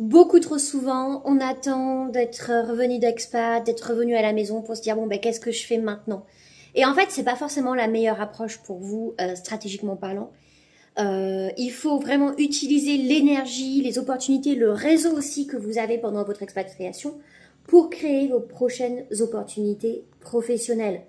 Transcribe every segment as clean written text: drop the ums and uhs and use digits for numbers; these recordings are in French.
Beaucoup trop souvent, on attend d'être revenu d'expat, d'être revenu à la maison pour se dire bon ben qu'est-ce que je fais maintenant? Et en fait, c'est pas forcément la meilleure approche pour vous, stratégiquement parlant. Il faut vraiment utiliser l'énergie, les opportunités, le réseau aussi que vous avez pendant votre expatriation pour créer vos prochaines opportunités professionnelles.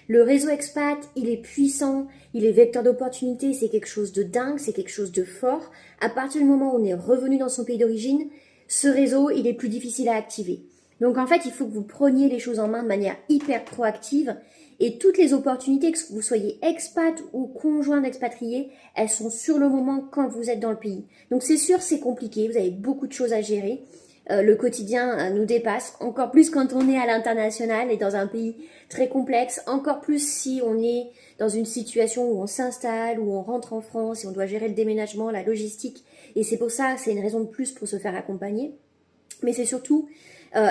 Le réseau expat, il est puissant, il est vecteur d'opportunités, c'est quelque chose de dingue, c'est quelque chose de fort. À partir du moment où on est revenu dans son pays d'origine, ce réseau, il est plus difficile à activer. Donc en fait, il faut que vous preniez les choses en main de manière hyper proactive et toutes les opportunités, que vous soyez expat ou conjoint d'expatriés, elles sont sur le moment quand vous êtes dans le pays. Donc c'est sûr, c'est compliqué, vous avez beaucoup de choses à gérer. Le quotidien nous dépasse, encore plus quand on est à l'international et dans un pays très complexe, encore plus si on est dans une situation où on s'installe, où on rentre en France et on doit gérer le déménagement, la logistique. Et c'est pour ça, c'est une raison de plus pour se faire accompagner. Mais c'est surtout,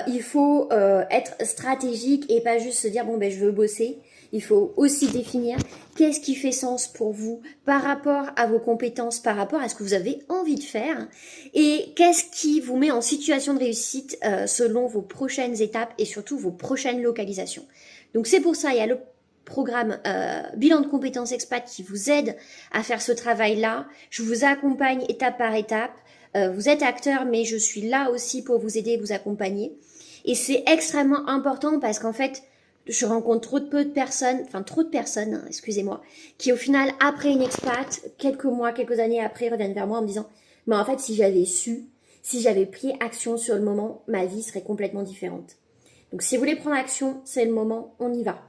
il faut être stratégique et pas juste se dire bon ben je veux bosser. Il faut aussi définir qu'est-ce qui fait sens pour vous par rapport à vos compétences, par rapport à ce que vous avez envie de faire et qu'est-ce qui vous met en situation de réussite selon vos prochaines étapes et surtout vos prochaines localisations. Donc c'est pour ça, il y a le programme bilan de compétences expat qui vous aide à faire ce travail-là. Je vous accompagne étape par étape. Vous êtes acteur, mais je suis là aussi pour vous aider et vous accompagner. Et c'est extrêmement important parce qu'en fait, je rencontre trop de personnes, hein, excusez-moi, qui au final, après une expat, quelques mois, quelques années après, reviennent vers moi en me disant, mais en fait, si j'avais su, si j'avais pris action sur le moment, ma vie serait complètement différente. Donc si vous voulez prendre action, c'est le moment, on y va.